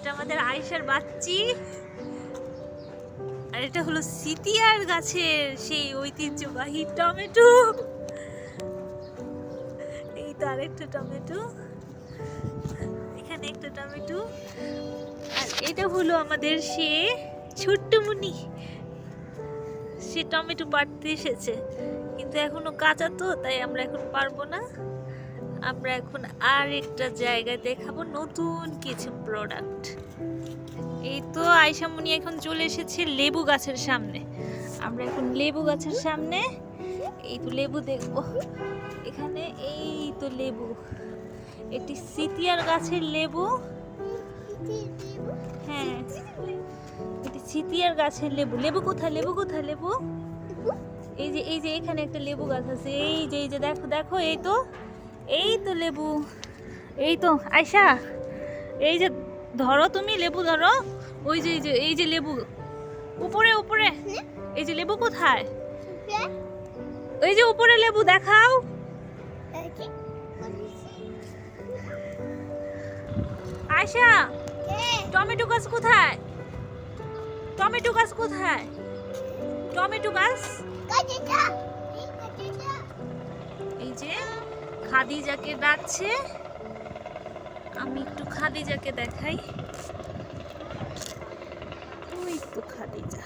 এটা আমাদের আয়েশার বাচ্চি, আর এটা হলো সিতিয়ার গাছের সেই ঐতিহ্যবাহী টমেটো। এই তো আরেকটা টমেটো, এখানে একটা টমেটো। আর এটা হলো আমাদের সে ছোট্ট মুনি, সে টমেটো পাড়তে এসেছে, কিন্তু এখনো কাঁচা তো, তাই আমরা এখন পারবো না। আমরা এখন আর একটা জায়গায় দেখাবো নতুন কিছু প্রোডাক্ট। এই তো আয়েশা মুনি এখন চলে এসেছে লেবু গাছের সামনে। আমরা এখন লেবু গাছের সামনে, এই তো লেবু দেখবো এখানে। এই তো লেবু, এটি সিতিয়ার গাছের লেবু। হ্যাঁ, এটি সিতিয়ার গাছের লেবু। লেবু কোথায়, লেবু কোথায়, লেবু? এই যে এখানে একটা লেবু গাছ আছে। এই যে দেখো দেখো, এই তো লেবু। এই তো আয়শা, এই যে ধরো, তুমি লেবু ধরো। এই যে লেবু উপরে উপরে। এই যে লেবু কোথায়? এই যে উপরে লেবু দেখাও। আয়শা, টমেটো গাছ কোথায়? টমেটো গাছ কোথায়? টমেটো গাছ এই যে খাদিজাকে ডাকছে। আমি একটু খাদিজাকে দেখাই। ওই তো খাদিজা।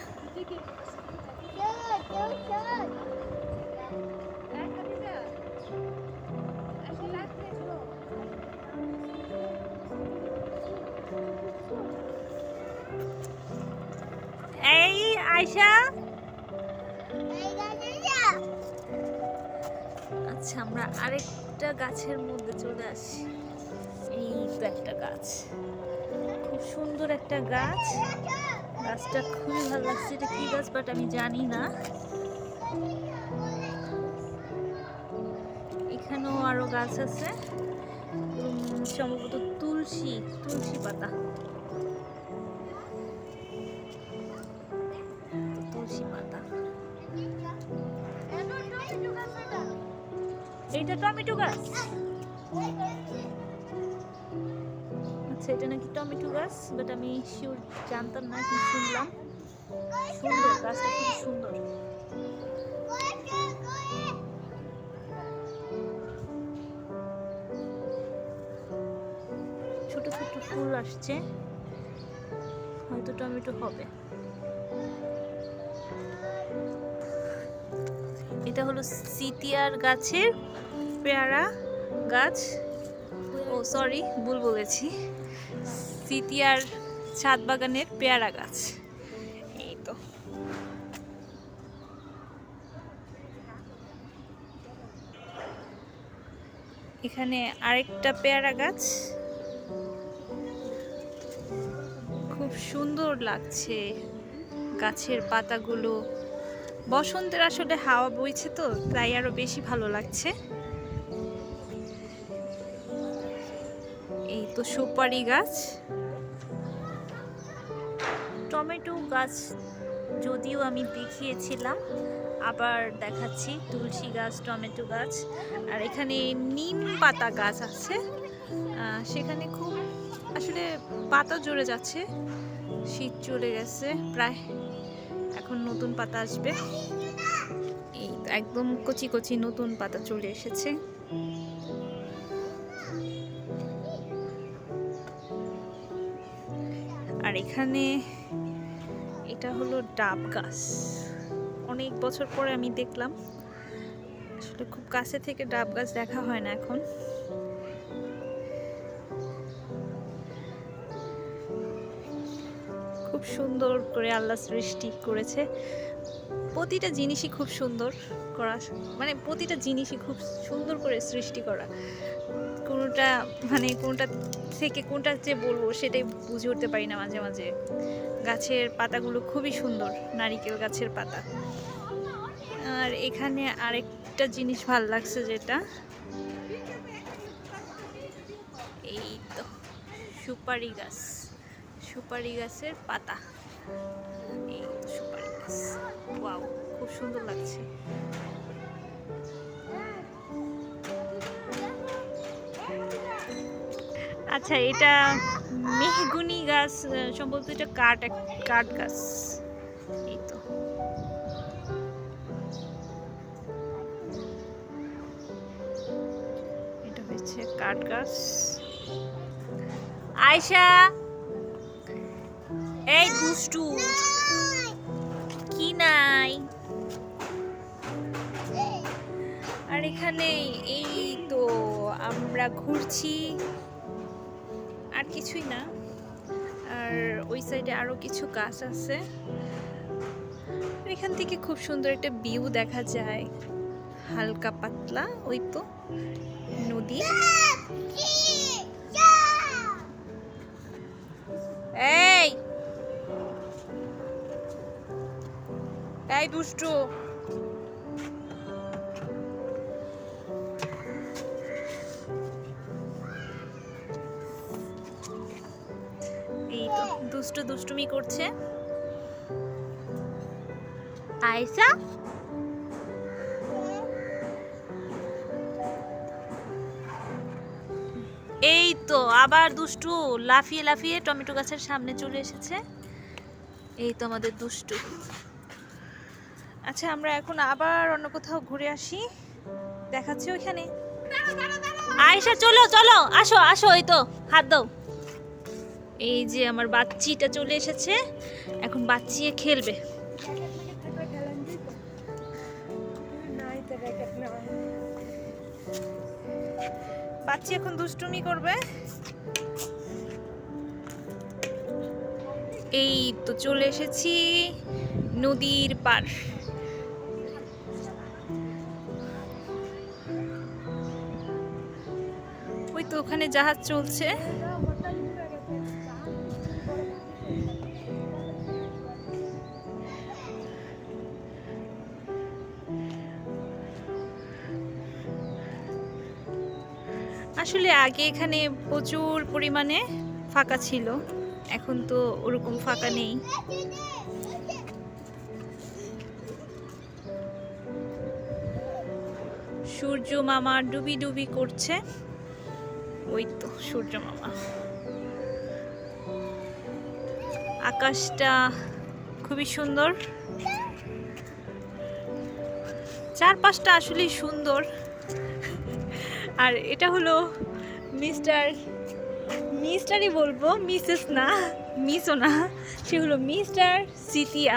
এই আয়শা, আচ্ছা আমরা আরেকটা গাছের মধ্যে চলে আসি। এই তো একটা গাছ, খুব সুন্দর একটা গাছ। গাছটা খুবই ভালো লাগছে। এটা কি গাছ বাট আমি জানি না। এখানেও আরো গাছ আছে, সম্ভবত তুলসী পাতা, তুলসী পাতা। এইটা টমেটো গাছ। আচ্ছা, এটা নাকি টমেটো গাছ, বাট আমি শিওর জানতাম না, এখন শুনলাম। সুন্দর গাছটা, খুব সুন্দর। ছোট ছোট ফুল আসছে, হয়তো টমেটো হবে। এটা হলো সিতিয়ার গাছের পেয়ারা গাছ। ও সরি, ভুল বলেছি, সিতিয়ার ছাদ বাগানের পেয়ারা গাছ। এই তো এখানে আরেকটা পেয়ারা গাছ, খুব সুন্দর লাগছে গাছের পাতাগুলো। বসন্তের আসলে হাওয়া বইছে তো, তাই আরো বেশি ভালো লাগছে। এই তো সুপারি গাছ। টমেটো গাছ যদিও আমি দেখিয়েছিলাম, আবার দেখাচ্ছি। তুলসী গাছ, টমেটো গাছ, আর এখানে নিম পাতা গাছ আছে। সেখানে খুব আসলে পাতা ঝরে যাচ্ছে, শীত চলে গেছে প্রায়, এখন নতুন পাতা আসবে। এই তো একদম কচি কচি নতুন পাতা চলে এসেছে। আর এখানে এটা হলো ডাব গাছ। অনেক বছর পরে আমি দেখলাম, আসলে খুব কাছে থেকে ডাব গাছ দেখা হয় না এখন। খুব সুন্দর করে আল্লাহ সৃষ্টি করেছে। প্রতিটা জিনিসই খুব সুন্দর করা, মানে প্রতিটা জিনিসই খুব সুন্দর করে সৃষ্টি করা। কোনটা মানে কোনটা থেকে কোনটা যে বলবো সেটাই বুঝে উঠতে পারি না মাঝে মাঝে। গাছের পাতাগুলো খুবই সুন্দর, নারিকেল গাছের পাতা। আর এখানে আরেকটা জিনিস ভালো লাগছে, যেটা এই তো সুপারি গাছ, সুপারি গাছের পাতা। এই তো সুপারি গাছ, ওয়াও, খুব সুন্দর লাগছে। আচ্ছা, এটা মেহগুনি গাছ, সম্ভবত এটা কাঠ গাছ। এই তো এটা হচ্ছে কাঠ গাছ। আয়শা, এই দুষ্টু, কি নাই? আর এখানে এই তো আমরা ঘুরছি, আর কিছুই না। আর ওই সাইডে আরো কিছু গাছ আছে। এখান থেকে খুব সুন্দর একটা ভিউ দেখা যায়, হালকা পাতলা। ওই তো নদী। এই দুষ্টু, এই তো দুষ্টুমি করছে। আয়শা, এই তো আবার দুষ্টু লাফিয়ে লাফিয়ে টমেটো গাছের সামনে চলে এসেছে। এই তো আমাদের দুষ্টু। আচ্ছা, আমরা এখন আবার অন্য কোথাও ঘুরে আসি, দেখাচ্ছি ওইখানে। আয়শা, চলো চলো, আসো আসো, এই তো হাত দাও। এই যে আমার বাচ্চিটা চলে এসেছে, এখন বাচ্চিয়ে খেলবে। বাচ্চি এখন দুষ্টুমি করবে। এই তো চলে এসেছি নদীর পার। ওই তো ওখানে জাহাজ চলছে। আসলে আগে এখানে প্রচুর পরিমাণে ফাঁকা ছিল, এখন তো ওরকম ফাঁকা নেই। সূর্য মামা ডুবি ডুবি করছে। ওই তো সূর্য মামা। আকাশটা খুবই সুন্দর, চারপাশটা আসলে সুন্দর। আর এটা হলো মিস্টারই বলবো, মিসেস না, মিসও না, সে হলো মিস্টার সিতিয়া।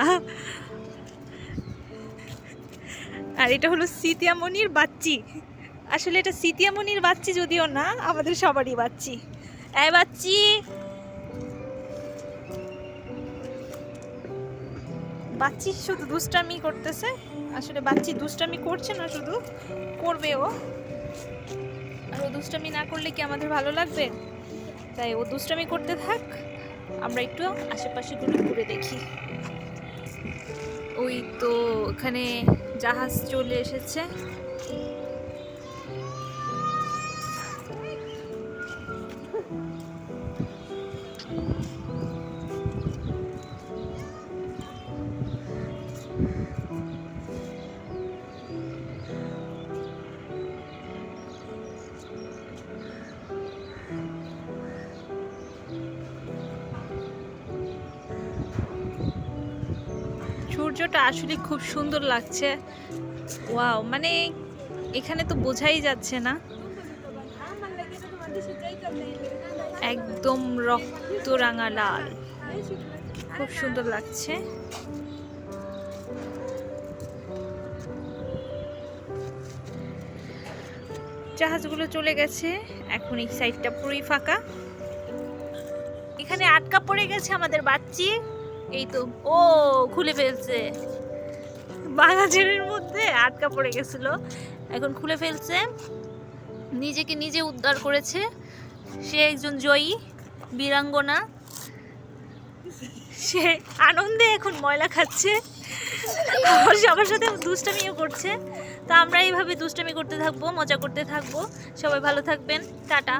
আর এটা হলো সিতিয়ামণির বাচ্চি। আসলে এটা সিতিয়ামণির বাচ্চি যদিও না, আমাদের সবারই বাচ্চি। এই বাচ্চি, বাচ্চি শুধু দুষ্টামি করতেছে। আসলে বাচ্চি দুষ্টামি করছে না, শুধু করবে ও। আর ও দুষ্টামি না করলে কি আমাদের ভালো লাগবে? তাই ও দুষ্টামি করতে থাক, আমরা একটু আশেপাশে ঘুরে দেখি। ওই তো ওখানে জাহাজ চলে এসেছে। সূর্যটা আসলে খুব সুন্দর লাগছে। ওয়াও, মানে এখানে তো বোঝাই যাচ্ছে না, একদম রক্ত রাঙা লাল, খুব সুন্দর লাগছে। জাহাজগুলো চলে গেছে, এখন এই সাইডটা পুরোই ফাঁকা। এখানে আটকা পড়ে গেছে আমাদের বাচ্চি। এই তো ও খুলে ফেলছে, বাগানের মধ্যে আটকা পড়ে গেছিল, এখন খুলে ফেলছে, নিজেকে নিজে উদ্ধার করেছে। সে একজন জয়ী বীরাঙ্গনা, সে আনন্দে এখন ময়লা খাচ্ছে, সবার সাথে দুষ্টামিও করছে। তো আমরা এইভাবে দুষ্টামি করতে থাকবো, মজা করতে থাকবো। সবাই ভালো থাকবেন, টাটা।